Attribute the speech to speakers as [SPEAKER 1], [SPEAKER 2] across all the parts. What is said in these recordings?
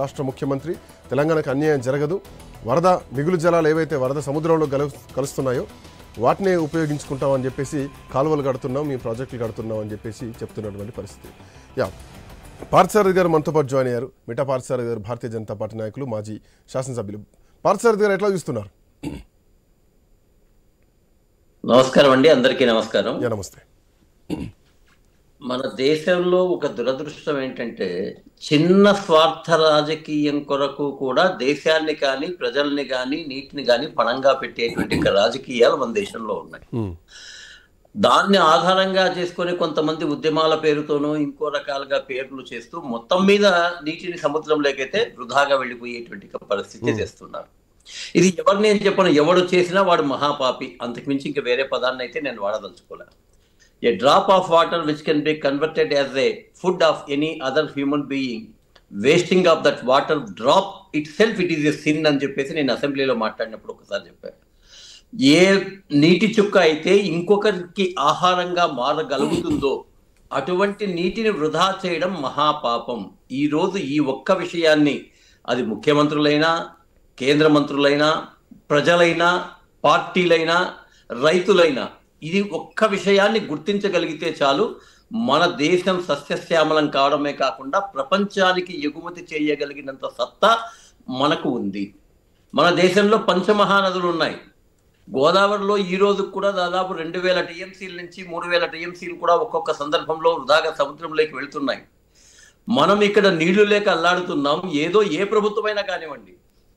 [SPEAKER 1] రాష్ట్ర ముఖ్యమంత్రి తెలంగాణకు అన్యాయం జరగదు, వరద మిగులు జలాలు ఏవైతే వరద సముద్రంలో కలుస్తున్నాయో వాటినే ఉపయోగించుకుంటామని చెప్పేసి కాలువలు కడుతున్నాం, మీ ప్రాజెక్టులు కడుతున్నాం అని చెప్పేసి చెప్తున్నటువంటి పరిస్థితి. పార్థసారథి గారు మనతో పాటు జాయిన్ అయ్యారు. మిఠా పార్థసారథి గారు భారతీయ జనతా పార్టీ నాయకులు, మాజీ శాసనసభ్యులు. పార్థసారథి గారు ఎట్లా చూస్తున్నారు?
[SPEAKER 2] నమస్కారం అండి, అందరికీ నమస్కారం.
[SPEAKER 1] నమస్తే.
[SPEAKER 2] మన దేశంలో ఒక దురదృష్టం ఏంటంటే చిన్న స్వార్థ రాజకీయం కొరకు కూడా దేశాన్ని కానీ ప్రజల్ని కానీ నీటిని కానీ పణంగా పెట్టేటువంటి రాజకీయాలు మన దేశంలో ఉన్నాయి. దాన్ని ఆధారంగా చేసుకొని కొంతమంది ఉద్యమాల పేరుతోనూ ఇంకో రకాలుగా పేర్లు చేస్తూ మొత్తం మీద నీటిని సముద్రంలోకైతే వృధాగా వెళ్ళిపోయేటువంటి పరిస్థితి చేస్తున్నారు. ఇది ఎవరు నేను చెప్పను, ఎవడు చేసినా వాడు మహాపాపి, అంతకుమించి ఇంకా వేరే పదాన్ని అయితే నేను వాడదలుచుకోలే. A drop of water which can be converted as a food of any other human being, wasting of that water drop itself, it is a sin అని చెప్పేసి నేను అసెంబ్లీలో మాట్లాడినప్పుడు ఒకసారి చెప్పాను. ఏ నీటి చుక్క అయితే ఇంకొకరికి ఆహారంగా మారగలుగుతుందో అటువంటి నీటిని వృధా చేయడం మహాపాపం. ఈరోజు ఈ ఒక్క విషయాన్ని అది ముఖ్యమంత్రులైనా, కేంద్ర మంత్రులైనా, ప్రజలైనా, పార్టీలైనా, రైతులైనా ఇది ఒక్క విషయాన్ని గుర్తించగలిగితే చాలు, మన దేశం సస్యశ్యామలం కావడమే కాకుండా ప్రపంచానికి ఎగుమతి చేయగలిగినంత సత్తా మనకు ఉంది. మన దేశంలో పంచమహానదులు ఉన్నాయి. గోదావరిలో ఈ రోజు కూడా దాదాపు 2000 టీఎంసీల నుంచి 3000 టీఎంసీలు కూడా ఒక్కొక్క సందర్భంలో వృధాగా సముద్రంలోకి వెళ్తున్నాయి. మనం ఇక్కడ నీళ్లు లేక అల్లాడుతున్నాం. ఏదో ఏ ప్రభుత్వమైనా కానివ్వండి,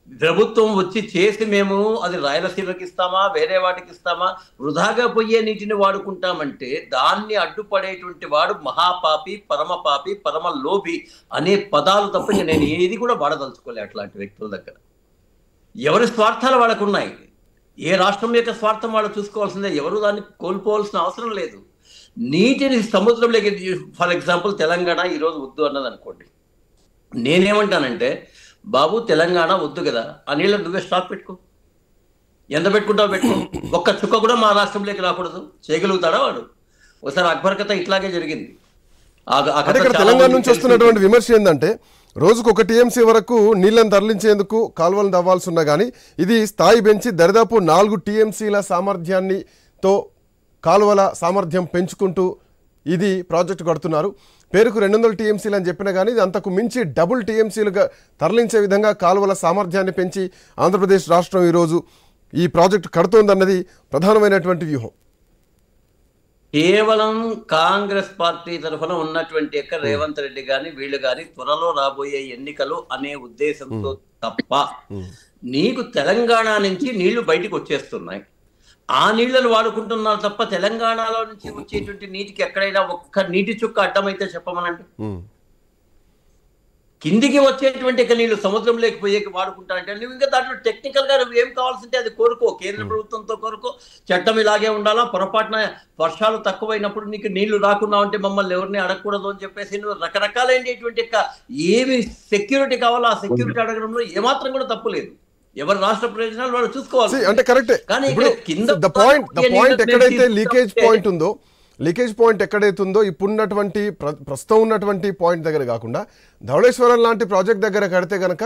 [SPEAKER 2] ప్రభుత్వం వచ్చి చేసి మేము అది రాయలసీమకి ఇస్తామా, వేరే వాటికి ఇస్తామా, వృధాగా పోయే నీటిని వాడుకుంటామంటే దాన్ని అడ్డుపడేటువంటి వాడు మహాపాపి, పరమపాపి, పరమ లోభి అనే పదాలు తప్ప నేను ఏది కూడా వాడదలుచుకోలే. అట్లాంటి వ్యక్తుల దగ్గర ఎవరి స్వార్థాలు వాళ్ళకు ఉన్నాయి. ఏ రాష్ట్రం యొక్క స్వార్థం వాళ్ళు చూసుకోవాల్సిందే, ఎవరు దాన్ని కోల్పోవాల్సిన అవసరం లేదు. నీటిని సముద్రంలోకి, ఫర్ ఎగ్జాంపుల్ తెలంగాణ ఈరోజు వద్దు అన్నది అనుకోండి, నేనేమంటానంటే బాబు తెలంగాణ వద్దు కదా, ఆ నీళ్ళని నువ్వే స్టాక్ పెట్టుకో, ఎంత పెట్టుకుంటావు పెట్టుకో, ఒక్క చుక్క కూడా మా రాష్ట్రంలోకి రాకూడదు. చేయగలుగుతాడా వాడు? ఒకసారి అక్బర్ కథ ఇట్లాగే జరిగింది.
[SPEAKER 1] తెలంగాణ నుంచి వస్తున్నటువంటి విమర్శ ఏంటంటే రోజుకు 1 టీఎంసీ వరకు నీళ్లను తరలించేందుకు కాలువలను తవ్వాల్సి ఉన్నా కానీ ఇది స్థాయి పెంచి దరిదాపు 4 టీఎంసీల సామర్థ్యాన్నితో కాలువల సామర్థ్యం పెంచుకుంటూ ఇది ప్రాజెక్టు కడుతున్నారు. పేరుకు 200 టీఎంసీలు అని చెప్పినా కానీ ఇది అంతకు మించి డబుల్ టీఎంసీలుగా తరలించే విధంగా కాలువల సామర్థ్యాన్ని పెంచి ఆంధ్రప్రదేశ్ రాష్ట్రం ఈరోజు ఈ ప్రాజెక్టు కడుతోందన్నది ప్రధానమైనటువంటి వ్యూహం.
[SPEAKER 2] కేవలం కాంగ్రెస్ పార్టీ తరఫున ఉన్నటువంటి రేవంత్ రెడ్డి గాని వీళ్ళు గాని త్వరలో రాబోయే ఎన్నికలు అనే ఉద్దేశంతో తప్ప, నీకు తెలంగాణ నుంచి నీళ్లు బయటకు వచ్చేస్తున్నాయి, ఆ నీళ్లను వాడుకుంటున్నారు తప్ప తెలంగాణలో నుంచి వచ్చేటువంటి నీటికి ఎక్కడైనా ఒక్క నీటి చుక్క అడ్డమైతే చెప్పమనండి. కిందికి వచ్చేటువంటి నీళ్లు సముద్రం లేకపోయేకి వాడుకుంటానంటే నువ్వు ఇంకా దాంట్లో టెక్నికల్ గా నువ్వు ఏం కావాల్సింటే అది కోరుకో, కేంద్ర ప్రభుత్వంతో కోరుకో, చట్టం ఇలాగే ఉండాలా, పొరపాటున వర్షాలు తక్కువైనప్పుడు నీకు నీళ్లు రాకుండా ఉంటే మమ్మల్ని ఎవరిని అడగకూడదు అని చెప్పేసి నువ్వు రకరకాలైనటువంటి ఏమి సెక్యూరిటీ కావాలో ఆ సెక్యూరిటీ అడగడంలో ఏమాత్రం కూడా తప్పు లేదు. ఎవరి రాష్ట్ర ప్రయోజనాలు వాళ్ళు చూసుకోవాలి.
[SPEAKER 1] అంటే కరెక్టే. లీకేజ్ పాయింట్ ఎక్కడైతే ఉందో ఇప్పుడున్నటువంటి ప్రస్తుతం ఉన్నటువంటి పాయింట్ దగ్గర కాకుండా ధవళేశ్వరం లాంటి ప్రాజెక్ట్ దగ్గర కడితే కనుక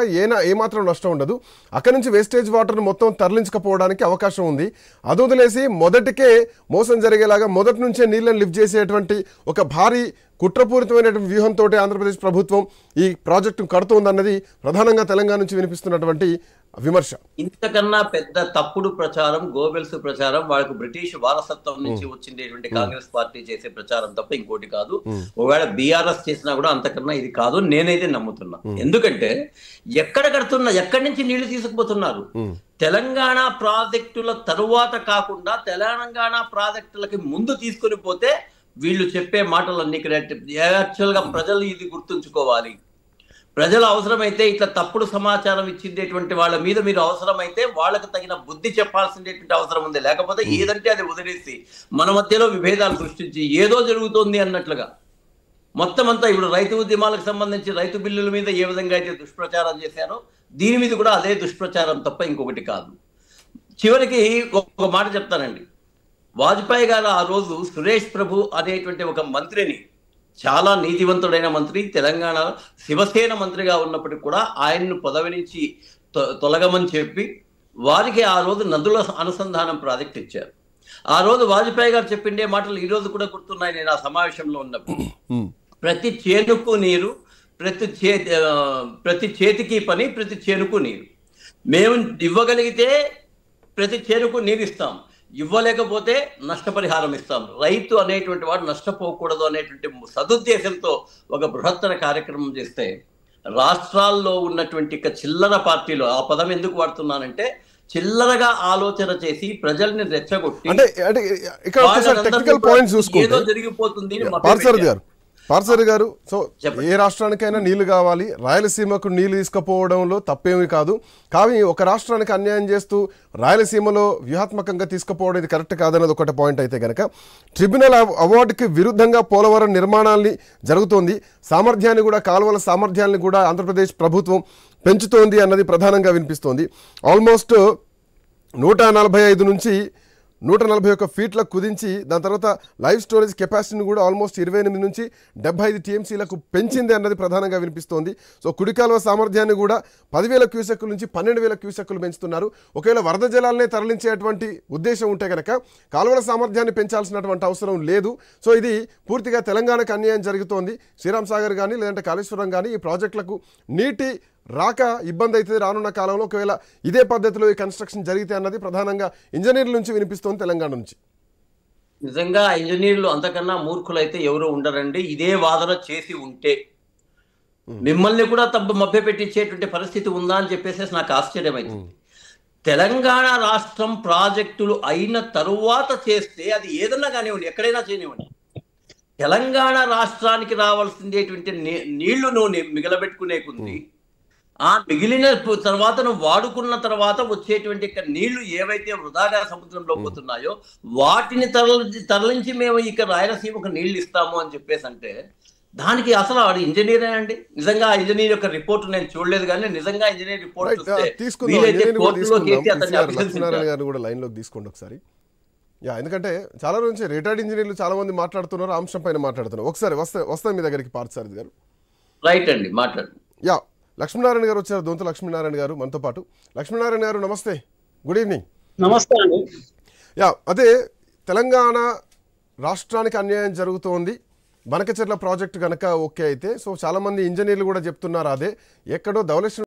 [SPEAKER 1] ఏమాత్రం నష్టం ఉండదు. అక్కడి నుంచి వేస్టేజ్ వాటర్ను మొత్తం తరలించకపోవడానికి అవకాశం ఉంది. అది వదిలేసి మొదటికే మోసం జరిగేలాగా మొదటి నుంచే నీళ్ళని లిఫ్ట్ చేసేటువంటి ఒక భారీ కుట్రపూరితమైనటువంటి వ్యూహంతో ఆంధ్రప్రదేశ్ ప్రభుత్వం ఈ ప్రాజెక్టును కడుతోందన్నది ప్రధానంగా తెలంగాణ నుంచి వినిపిస్తున్నటువంటి విమర్శ.
[SPEAKER 2] ఇంతకన్నా పెద్ద తప్పుడు ప్రచారం, గోబెల్స్ ప్రచారం, వాళ్ళకు బ్రిటిష్ వారసత్వం నుంచి వచ్చిండేటువంటి కాంగ్రెస్ పార్టీ చేసే ప్రచారం తప్ప ఇంకోటి కాదు. ఒకవేళ బీఆర్ఎస్ చేసినా కూడా అంతకన్నా ఇది కాదు నేనైతే నమ్ముతున్నా. ఎందుకంటే ఎక్కడ కడుతున్నా, ఎక్కడి నుంచి నీళ్లు తీసుకుపోతున్నారు? తెలంగాణ ప్రాజెక్టుల తరువాత కాకుండా తెలంగాణ ప్రాజెక్టులకి ముందు తీసుకుని పోతే వీళ్ళు చెప్పే మాటలన్నీ యాక్చువల్ గా ప్రజలు ఇది గుర్తుంచుకోవాలి. ప్రజలు అవసరమైతే ఇట్లా తప్పుడు సమాచారం ఇచ్చిండేటువంటి వాళ్ళ మీద మీరు అవసరమైతే వాళ్ళకు తగిన బుద్ధి చెప్పాల్సిందేటువంటి అవసరం ఉంది. లేకపోతే ఏదంటే అది వదిలేసి మన మధ్యలో విభేదాలు సృష్టించి ఏదో జరుగుతోంది అన్నట్లుగా మొత్తం అంతా ఇప్పుడు రైతు ఉద్యమాలకు సంబంధించి రైతు బిల్లుల మీద ఏ విధంగా అయితే దుష్ప్రచారం చేశారో దీని మీద కూడా అదే దుష్ప్రచారం తప్ప ఇంకొకటి కాదు. చివరికి ఒక మాట చెప్తానండి. వాజ్పేయి గారు ఆ రోజు సురేష్ ప్రభు అనేటువంటి ఒక మంత్రిని చాలా నీతివంతుడైన మంత్రి, తెలంగాణ శివసేన మంత్రిగా ఉన్నప్పటికీ కూడా ఆయన్ను పదవి నుంచి తొలగమని చెప్పి వారికి ఆ రోజు నదుల అనుసంధానం ప్రాజెక్ట్ ఇచ్చారు. ఆ రోజు వాజ్పేయి గారు చెప్పిండే మాటలు ఈ రోజు కూడా గుర్తున్నాయి. నేను ఆ సమావేశంలో ఉన్నప్పుడు ప్రతి చేనుకు నీరు, ప్రతి చేతికి పని, ప్రతి చేనుకు నీరు. మేము ఇవ్వగలిగితే ప్రతి చేనుకు నీరు ఇస్తాం, ఇవ్వలేకపోతే నష్టపరిహారం ఇస్తాం. రైతు అనేటువంటి వాడు నష్టపోకూడదు అనేటువంటి సదుద్దేశంతో ఒక బృహత్తర కార్యక్రమం చేస్తే రాష్ట్రాల్లో ఉన్నటువంటి చిల్లర పార్టీలు, ఆ పదం ఎందుకు వాడుతున్నానంటే చిల్లరగా ఆలోచన చేసి ప్రజల్ని రెచ్చగొట్టి ఏదో జరిగిపోతుంది.
[SPEAKER 1] పార్సర్ గారు, సో ఏ రాష్ట్రానికైనా నీళ్లు కావాలి, రాయలసీమకు నీళ్లు తీసుకుపోవడంలో తప్పేమీ కాదు. కానీ ఒక రాష్ట్రానికి అన్యాయం చేస్తూ రాయలసీమలో వ్యూహాత్మకంగా తీసుకుపోవడం ఇది కరెక్ట్ కాదన్నది ఒకటి పాయింట్. అయితే కనుక ట్రిబ్యునల్ అవార్డుకి విరుద్ధంగా పోలవరం నిర్మాణాన్ని జరుగుతోంది, సామర్థ్యాన్ని కూడా, కాలువల సామర్థ్యాన్ని కూడా ఆంధ్రప్రదేశ్ ప్రభుత్వం పెంచుతోంది అన్నది ప్రధానంగా వినిపిస్తోంది. ఆల్మోస్ట్ 145 నుంచి 141 ఫీట్లకు కుదించి దాని తర్వాత లైవ్ స్టోరేజ్ కెపాసిటీని కూడా ఆల్మోస్ట్ 28 నుంచి 75 టీఎంసీలకు పెంచింది అన్నది ప్రధానంగా వినిపిస్తోంది. సో కుడికాలువ సామర్థ్యాన్ని కూడా 10,000 క్యూసెక్కుల నుంచి 12,000 క్యూసెక్కులు పెంచుతున్నారు. ఒకవేళ వరద జలాలనే తరలించేటువంటి ఉద్దేశం ఉంటే కనుక కాలువల సామర్థ్యాన్ని పెంచాల్సినటువంటి అవసరం లేదు. సో ఇది పూర్తిగా తెలంగాణకు అన్యాయం జరుగుతోంది. శ్రీరామ్ సాగర్ కానీ లేదంటే కాళేశ్వరం కానీ ఈ ప్రాజెక్టులకు నీటి రాక ఇబ్బంది అవుతుంది రానున్న కాలంలో ఒకవేళ ఇదే పద్ధతిలో ఈ కన్స్ట్రక్షన్ జరిగితే అన్నది ప్రధానంగా ఇంజనీర్ల నుంచి వినిపిస్తోంది తెలంగాణ నుంచి.
[SPEAKER 2] నిజంగా ఇంజనీర్లు అంతకన్నా మూర్ఖులైతే ఎవరు ఉండరండి. ఇదే వాదన చేసి ఉంటే మిమ్మల్ని కూడా మభ్య పెట్టించేటువంటి పరిస్థితి ఉందా అని చెప్పేసి నాకు ఆశ్చర్యమైంది. తెలంగాణ రాష్ట్రం ప్రాజెక్టులు అయిన తరువాత చేస్తే అది ఏదన్నా కానివ్వండి, ఎక్కడైనా చేయనివ్వండి, తెలంగాణ రాష్ట్రానికి రావాల్సిందేటువంటి నీళ్లు మిగలబెట్టుకునేకుంది. ఆ మిగిలిన తర్వాత వాడుకున్న తర్వాత వచ్చేటువంటి నీళ్లు ఏవైతే వృధాగా సముద్రంలో పోతున్నాయో వాటిని తరలించి మేము ఇక రాయలసీమకు నీళ్లు ఇస్తాము అని చెప్పేసి అంటే దానికి అసలు వాడు ఇంజనీరే అండి. నిజంగా ఆ ఇంజనీర్ యొక్క రిపోర్ట్ నేను చూడలేదు, కానీ నిజంగా ఇంజనీర్ రిపోర్ట్
[SPEAKER 1] తీసుకోండి ఒకసారి. ఎందుకంటే చాలా నుంచి రిటైర్డ్ ఇంజనీర్లు చాలా మంది మాట్లాడుతున్నారు, అంశం పైన మాట్లాడుతున్నారు. ఒకసారి వస్తాను మీ దగ్గరికి పార్థసారథి గారు.
[SPEAKER 2] రైట్ అండి, మాట్లాడు.
[SPEAKER 1] లక్ష్మీనారాయణ గారు వచ్చారు, దొంత లక్ష్మీనారాయణ గారు మనతో పాటు. లక్ష్మీనారాయణ గారు నమస్తే, గుడ్ ఈవినింగ్.
[SPEAKER 3] నమస్తే అండి.
[SPEAKER 1] అదే తెలంగాణ రాష్ట్రానికి అన్యాయం జరుగుతోంది, బనకచెర్ల ప్రాజెక్టు కనుక ఓకే అయితే, సో చాలా మంది ఇంజనీర్లు కూడా చెప్తున్నారు అదే ఎక్కడో ధవళేశ్వరం